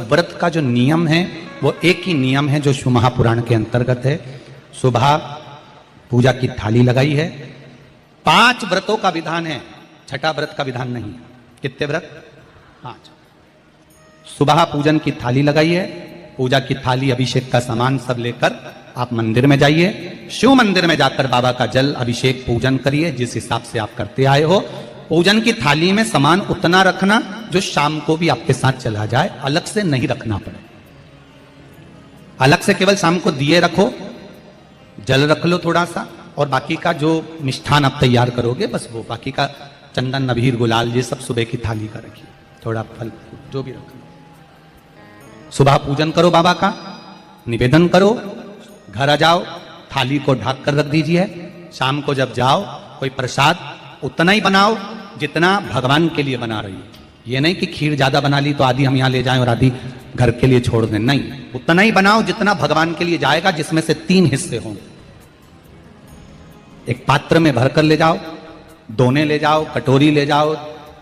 व्रत का जो नियम है वो एक ही नियम है जो शिव महापुराण के अंतर्गत है। सुबह पूजा की थाली लगाई है। 5 व्रतों का विधान है, छठा व्रत का विधान नहीं। कितने व्रत? 5। सुबह पूजन की थाली लगाई है। पूजा की थाली, अभिषेक का सामान सब लेकर आप मंदिर में जाइए। शिव मंदिर में जाकर बाबा का जल अभिषेक पूजन करिए जिस हिसाब से आप करते आए हो। पूजन की थाली में सामान उतना रखना जो शाम को भी आपके साथ चला जाए, अलग से नहीं रखना पड़े। अलग से केवल शाम को दिए रखो, जल रख लो थोड़ा सा, और बाकी का जो मिष्ठान आप तैयार करोगे बस वो, बाकी का चंदन नबीर गुलाल ये सब सुबह की थाली का रखिए, थोड़ा फल जो भी रख लो। सुबह पूजन करो बाबा का, निवेदन करो, घर आ जाओ, थाली को ढक कर रख दीजिए। शाम को जब जाओ कोई प्रसाद उतना ही बनाओ जितना भगवान के लिए बना रही है। ये नहीं कि खीर ज्यादा बना ली तो आधी हम यहाँ ले जाएं और आधी घर के लिए छोड़ दें, नहीं, उतना ही बनाओ जितना भगवान के लिए जाएगा, जिसमें से 3 हिस्से हों। एक पात्र में भरकर ले जाओ, दोने ले जाओ, कटोरी ले जाओ,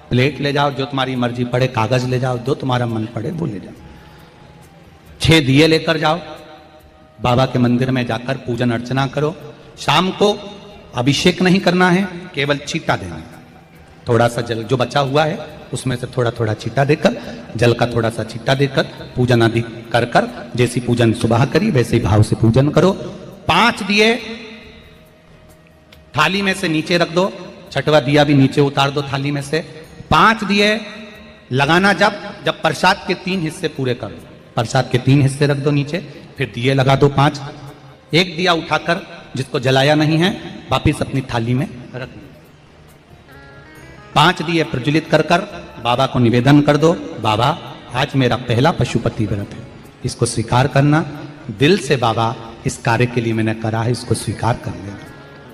प्लेट ले जाओ, जो तुम्हारी मर्जी पड़े, कागज ले जाओ, जो तुम्हारा मन पड़े वो ले जाओ। 6 दिए लेकर जाओ, बाबा के मंदिर में जाकर पूजन अर्चना करो। शाम को अभिषेक नहीं करना है, केवल छींटा देना है। थोड़ा सा जल जो बचा हुआ है उसमें से थोड़ा थोड़ा छींटा देकर, जल का थोड़ा सा छींटा देकर पूजन आदि कर कर, जैसी पूजन सुबह करी वैसे ही भाव से पूजन करो। 5 दिए थाली में से नीचे रख दो, 6वां दिया भी नीचे उतार दो थाली में से। 5 दिए लगाना जब प्रसाद के 3 हिस्से पूरे कर दो, प्रसाद के 3 हिस्से रख दो नीचे, फिर दिए लगा दो 5। एक दिया उठाकर जिसको जलाया नहीं है वापिस अपनी थाली में रख दो। 5 दिए प्रज्वलित कर कर बाबा को निवेदन कर दो, बाबा आज मेरा पहला पशुपति व्रत है, इसको स्वीकार करना। दिल से बाबा इस कार्य के लिए मैंने करा है, इसको स्वीकार कर लेना।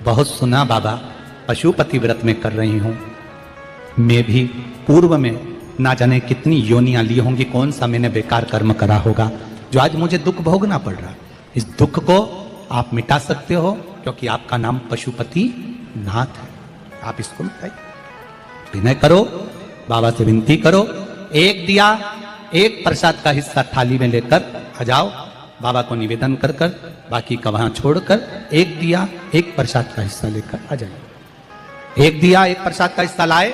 बहुत सुना बाबा पशुपति व्रत में कर रही हूं, मैं भी पूर्व में ना जाने कितनी योनियां ली होंगी, कौन सा मैंने बेकार कर्म करा होगा जो आज मुझे दुख भोगना पड़ रहा है। इस दुख को आप मिटा सकते हो क्योंकि आपका नाम पशुपति नाथ है। आप इसको मिटाइए, विनय करो, बाबा से विनती करो। एक दिया, एक प्रसाद का हिस्सा थाली में लेकर आ जाओ, बाबा को निवेदन कर कर, बाकी का वहां छोड़कर एक दिया, एक प्रसाद का हिस्सा लेकर आ जाए। एक दिया, एक प्रसाद का हिस्सा लाए,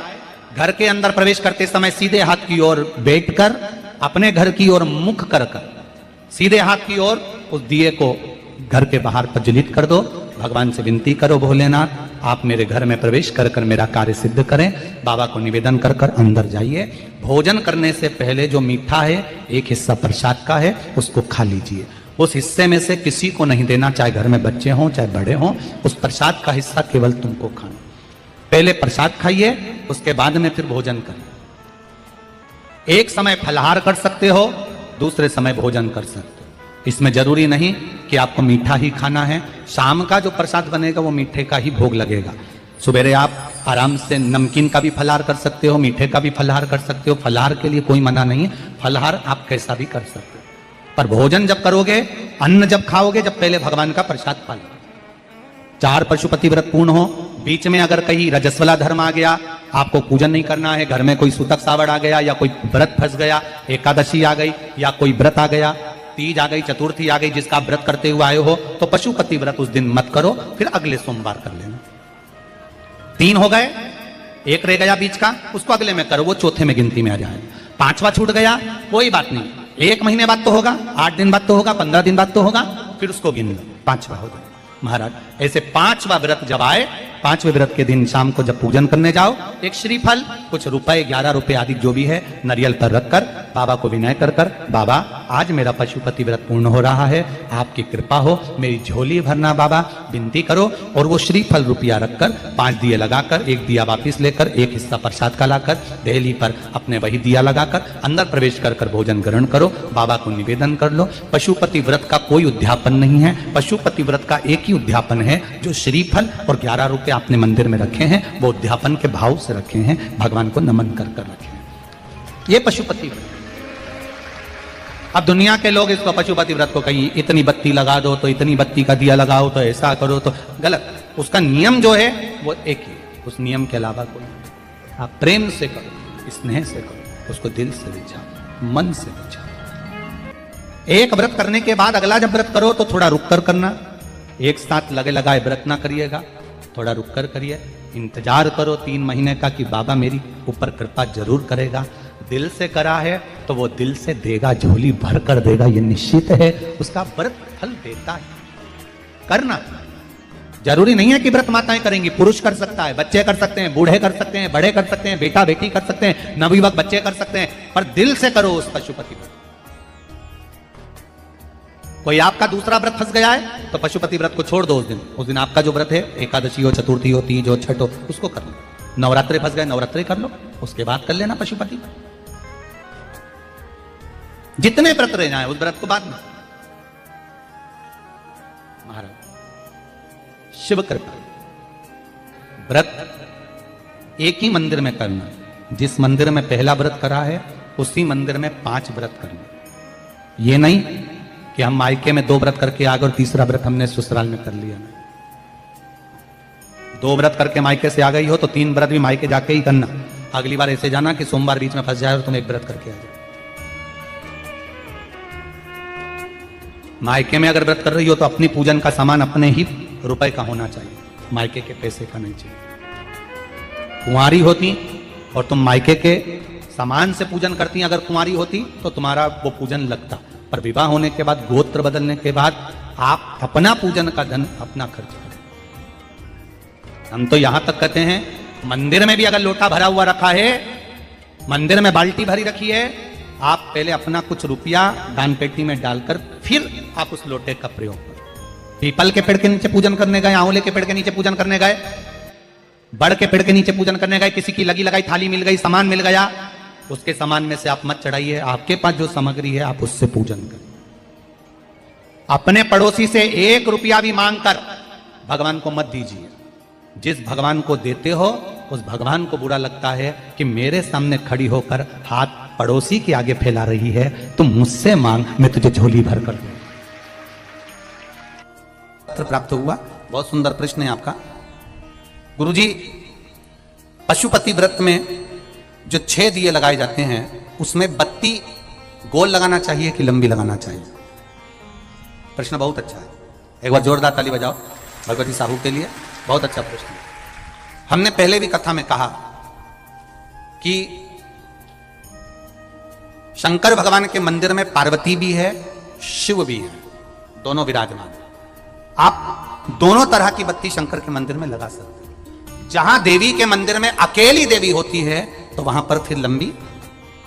घर के अंदर प्रवेश करते समय सीधे हाथ की ओर बैठकर, अपने घर की ओर मुख कर कर सीधे हाथ की ओर उस दिए को घर के बाहर प्रज्वलित कर दो। भगवान से विनती करो, भोलेनाथ आप मेरे घर में प्रवेश कर कर मेरा कार्य सिद्ध करें। बाबा को निवेदन कर कर अंदर जाइए। भोजन करने से पहले जो मीठा है, एक हिस्सा प्रसाद का है, उसको खा लीजिए। उस हिस्से में से किसी को नहीं देना, चाहे घर में बच्चे हों चाहे बड़े हों। उस प्रसाद का हिस्सा केवल तुमको खाना। पहले प्रसाद खाइए, उसके बाद में फिर भोजन करिए। एक समय फलाहार कर सकते हो, दूसरे समय भोजन कर सकते हो। इसमें जरूरी नहीं कि आपको मीठा ही खाना है। शाम का जो प्रसाद बनेगा वो मीठे का ही भोग लगेगा। सुबेरे आप आराम से नमकीन का भी फलाहार कर सकते हो, मीठे का भी फलाहार कर सकते हो। फलाहार के लिए कोई मना नहीं है, फलाहार आप कैसा भी कर सकते हो। पर भोजन जब करोगे, अन्न जब खाओगे, जब पहले भगवान का प्रसाद खा लो। 4 पशुपति व्रत पूर्ण हो। बीच में अगर कहीं रजस्वला धर्म आ गया, आपको पूजन नहीं करना है, घर में कोई सूतक सावड़ आ गया, या कोई व्रत फंस गया, एकादशी आ गई, या कोई व्रत आ गया, तीज आ गई, चतुर्थी आ गई, जिसका व्रत करते हुए आए हो, तो पशुपति व्रत उस दिन मत करो, फिर अगले सोमवार कर लेना। 3 हो गए, एक रह गया बीच का, उसको अगले में करो, वो चौथे में गिनती में आ जाए। 5वां छूट गया, कोई बात नहीं, 1 महीने बाद तो होगा, 8 दिन बाद तो होगा, 15 दिन बाद तो होगा, फिर उसको गिन लो, 5वां हो गया। महाराज ऐसे 5वां व्रत जब आए, 5वें व्रत के दिन शाम को जब पूजन करने जाओ, एक श्रीफल, कुछ रुपए, 11 रुपए आदि जो भी है, नारियल पर रखकर बाबा को विनय कर कर, बाबा आज मेरा पशुपति व्रत पूर्ण हो रहा है, आपकी कृपा हो, मेरी झोली भरना बाबा, विनती करो। और वो श्रीफल रुपया रखकर 5 दिए लगाकर, एक दिया वापिस लेकर, एक हिस्सा प्रसाद का लाकर देहली पर अपने वही दिया लगाकर अंदर प्रवेश कर कर भोजन ग्रहण करो। बाबा को निवेदन कर लो। पशुपति व्रत का कोई उद्यापन नहीं है, पशुपति व्रत का एक ही उद्यापन है, जो श्रीफल और 11 रुपए आपने मंदिर में रखे हैं, वो उद्यापन के भाव से रखे हैं, भगवान को नमन कर कर रखे हैं। ये पशुपति व्रत। अब दुनिया के लोग इसको पशुपति व्रत को कहीं इतनी बत्ती लगा दो, तो इतनी बत्ती का दिया लगाओ, तो ऐसा करो, तो गलत। उसका नियम जो है वो एक ही, उस नियम के अलावा कोई। आप प्रेम से करो, स्नेह से करो, उसको दिल से विचारो, मन से विचारो। एक व्रत करने के बाद अगला जब व्रत करो तो थोड़ा रुक कर करना, एक साथ लगे लगाए व्रत ना करिएगा, थोड़ा रुक कर करिए, इंतजार करो 3 महीने का कि बाबा मेरी ऊपर कृपा जरूर करेगा। दिल से करा है तो वो दिल से देगा, झोली भर कर देगा, ये निश्चित है, उसका व्रत फल देता है। करना जरूरी नहीं है कि व्रत माताएं करेंगी, पुरुष कर सकता है, बच्चे कर सकते हैं, बूढ़े कर सकते हैं, बड़े कर सकते हैं, बेटा बेटी कर सकते हैं, नवयुवक बच्चे कर सकते हैं, पर दिल से करो उस पशुपति व्रत। कोई आपका दूसरा व्रत फंस गया है तो पशुपति व्रत को छोड़ दो। उस दिन आपका जो व्रत है, एकादशी हो, चतुर्थी हो, तीज हो, छठ हो, उसको कर लो। नवरात्रे फंस गए, नवरात्रे कर लो, उसके बाद कर लेना पशुपति। जितने व्रत रह जाए उस व्रत को बाद में। महाराज शिव कृपा, व्रत एक ही मंदिर में करना, जिस मंदिर में पहला व्रत करा है उसी मंदिर में 5 व्रत करना। ये नहीं कि हम मायके में 2 व्रत करके आ गए और तीसरा व्रत हमने ससुराल में कर लिया। नहीं, 2 व्रत करके मायके से आ गई हो तो 3 व्रत भी मायके जाके ही करना। अगली बार ऐसे जाना कि सोमवार बीच में फंस जाए और तुम 1 व्रत करके आ जाओ। मायके में अगर व्रत कर रही हो तो अपनी पूजन का सामान अपने ही रुपए का होना चाहिए, मायके के पैसे का नहीं चाहिए। कुंवारी होती और तुम मायके के सामान से पूजन करती, अगर कुंवारी होती तो तुम्हारा वो पूजन लगता, पर विवाह होने के बाद, गोत्र बदलने के बाद आप अपना पूजन का धन अपना खर्च करें। हम तो यहां तक कहते हैं मंदिर में भी अगर लोटा भरा हुआ रखा है, मंदिर में बाल्टी भरी रखी है, आप पहले अपना कुछ रुपया दान पेटी में डालकर फिर आप उस लोटे का प्रयोग करें। पीपल के पेड़ के नीचे पूजन करने गए, आंवले के पेड़ के नीचे पूजन करने गए, बड़ के पेड़ के नीचे पूजन करने गए, किसी की लगी लगाई थाली मिल गई, सामान मिल गया, उसके सामान में से आप मत चढ़ाइए। आपके पास जो सामग्री है आप उससे पूजन करें। अपने पड़ोसी से 1 रुपया भी मांगकर भगवान को मत दीजिए। जिस भगवान को देते हो उस भगवान को बुरा लगता है कि मेरे सामने खड़ी होकर हाथ पड़ोसी के आगे फैला रही है, तुम मुझसे मांग, मैं तुझे झोली भर कर दूं। पत्र प्राप्त हुआ, बहुत सुंदर प्रश्न है आपका। गुरुजी, पशुपति व्रत में जो 6 दिए लगाए जाते हैं उसमें बत्ती गोल लगाना चाहिए कि लंबी लगाना चाहिए? प्रश्न बहुत अच्छा है, एक बार जोरदार ताली बजाओ भगवती साहू के लिए, बहुत अच्छा प्रश्न है। हमने पहले भी कथा में कहा कि शंकर भगवान के मंदिर में पार्वती भी है, शिव भी है, दोनों विराजमान। आप दोनों तरह की बत्ती शंकर के मंदिर में लगा सकते हैं। जहां देवी के मंदिर में अकेली देवी होती है तो वहां पर फिर लंबी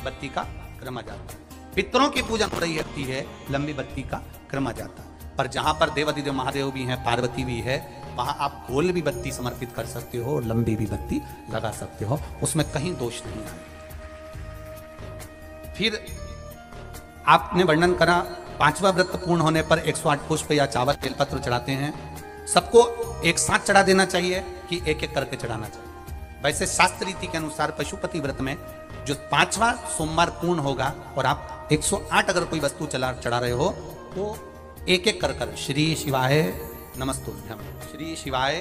बत्ती का क्रम आ जाता है। पितरों की पूजन हो रही होती है, लंबी बत्ती का क्रम आ जाता है। पर जहां पर देवाधिदेव महादेव भी हैं, पार्वती भी है, वहां आप गोल भी बत्ती समर्पित कर सकते हो और लंबी भी बत्ती लगा सकते हो, उसमें कहीं दोष नहीं है। फिर आपने वर्णन करा 5वां व्रत पूर्ण होने पर 108 पुष्प या चावल बेलपत्र चढ़ाते हैं। सबको एक साथ चढ़ा देना चाहिए कि एक एक करके चढ़ाना चाहिए? वैसे शास्त्र रीति के अनुसार पशुपति व्रत में जो 5वां सोमवार पूर्ण होगा और आप 108 अगर कोई वस्तु चढ़ा रहे हो तो एक एक कर श्री शिवाय नमस्तुभ्यम, श्री शिवाय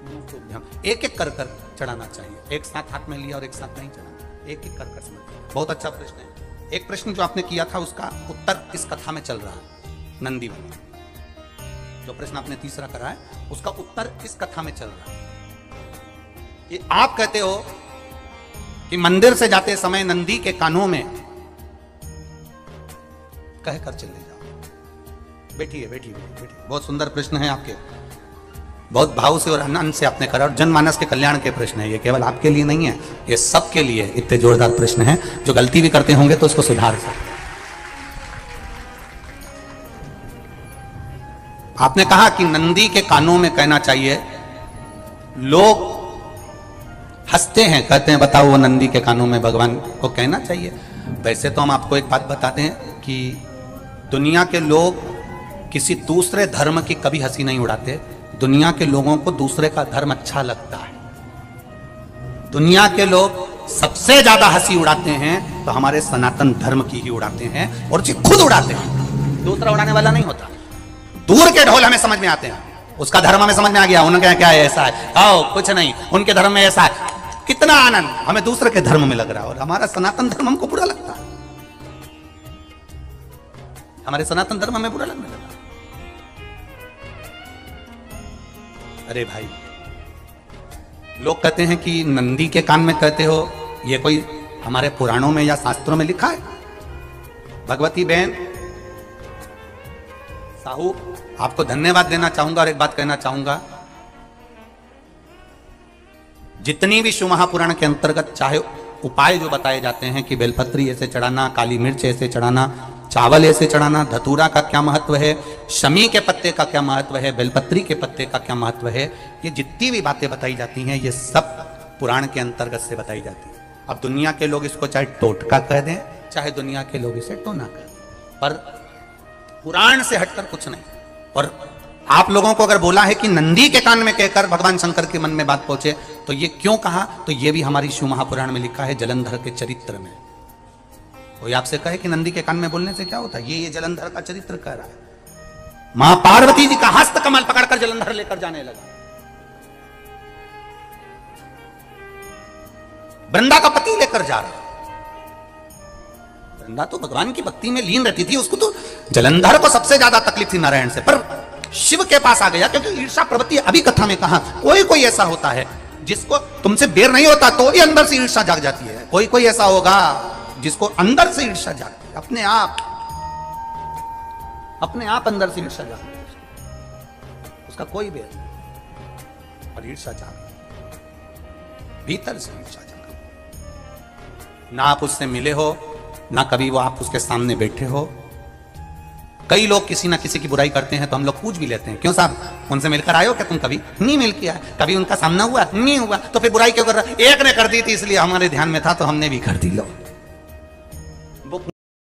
नमस्तुभ्यम, एक एक कर चढ़ाना चाहिए। एक साथ हाथ में लिया और एक साथ नहीं चढ़ाना, एक एक कर समझ। बहुत अच्छा प्रश्न है। एक प्रश्न जो आपने किया था उसका उत्तर इस कथा में चल रहा है, नंदी वाला जो प्रश्न आपने तीसरा करा है उसका उत्तर इस कथा में चल रहा है। कि आप कहते हो कि मंदिर से जाते समय नंदी के कानों में कहकर चले जाओ। बैठिए बैठिए बैठिए, बहुत सुंदर प्रश्न है आपके, बहुत भाव से और आनंद से आपने करा, और जनमानस के कल्याण के प्रश्न है ये, केवल आपके लिए नहीं है, ये सबके लिए इतने जोरदार प्रश्न है। जो गलती भी करते होंगे तो उसको सुधार सकते। आपने कहा कि नंदी के कानों में कहना चाहिए, लोग हंसते हैं, कहते हैं बताओ वो नंदी के कानों में भगवान को कहना चाहिए। वैसे तो हम आपको एक बात बताते हैं कि दुनिया के लोग किसी दूसरे धर्म की कभी हंसी नहीं उड़ाते। दुनिया के लोगों को दूसरे का धर्म अच्छा लगता है। दुनिया के लोग सबसे ज्यादा हंसी उड़ाते हैं तो हमारे सनातन धर्म की ही उड़ाते हैं, और जी खुद उड़ाते हैं, दूसरा उड़ाने वाला नहीं होता। दूर के ढोल हमें समझ में आते हैं, उसका धर्म हमें समझ में आ गया, उनका क्या है ऐसा है, आओ कुछ नहीं, उनके धर्म में ऐसा है, कितना आनंद हमें दूसरे के धर्म में लग रहा है, और हमारा सनातन धर्म हमको बुरा लगता है। हमारे सनातन धर्म में बुरा लगने लगा। अरे भाई, लोग कहते हैं कि नंदी के कान में कहते हो, ये कोई हमारे पुराणों में या शास्त्रों में लिखा है? भगवती बहन साहू, आपको धन्यवाद देना चाहूंगा और एक बात कहना चाहूंगा, जितनी भी शिव महापुराण के अंतर्गत चाहे उपाय जो बताए जाते हैं कि बेलपत्री ऐसे चढ़ाना, काली मिर्च ऐसे चढ़ाना, चावल ऐसे चढ़ाना, धतूरा का क्या महत्व है, शमी के पत्ते का क्या महत्व है, बेलपत्री के पत्ते का क्या महत्व है, ये जितनी भी बातें बताई जाती हैं ये सब पुराण के अंतर्गत से बताई जाती है। अब दुनिया के लोग इसको चाहे टोटका कह दें, चाहे दुनिया के लोग इसे टोना कह दें, पर पुराण से हटकर कुछ नहीं। और आप लोगों को अगर बोला है कि नंदी के कान में कहकर भगवान शंकर के मन में बात पहुंचे, तो ये क्यों कहा, तो ये भी हमारी शिव महापुराण में लिखा है, जलंधर के चरित्र में। कोई आपसे कहे कि नंदी के कान में बोलने से क्या होता है, ये जलंधर का चरित्र कह रहा है। मां पार्वती जी का हस्त कमल पकड़कर जलंधर लेकर जाने लगा। वृंदा का पति लेकर जा रहा। वृंदा तो भगवान की भक्ति में लीन रहती थी, उसको तो जलंधर को सबसे ज्यादा तकलीफ थी नारायण से, पर शिव के पास आ गया, क्योंकि ईर्षा प्रवृत्ति अभी कथा में कहा, कोई कोई ऐसा होता है जिसको तुमसे बेर नहीं होता तो भी अंदर से ईर्षा जाग जाती है। कोई कोई ऐसा होगा जिसको अंदर से ईर्षा जागती है, अपने आप अंदर से ईर्षा जागती है, उसका कोई बेर नहीं, और ईर्षा जाग भीतर से ईर्षा जाग। ना आप उससे मिले हो, ना कभी वो आप उसके सामने बैठे हो। कई लोग किसी ना किसी की बुराई करते हैं तो हम लोग पूछ भी लेते हैं, क्यों साहब उनसे मिलकर आए हो क्या तुम? कभी नहीं मिल किया, कभी उनका सामना हुआ नहीं हुआ, तो फिर बुराई क्यों कर रहा? एक ने कर दी थी इसलिए हमारे ध्यान में था तो हमने भी कर दी। लो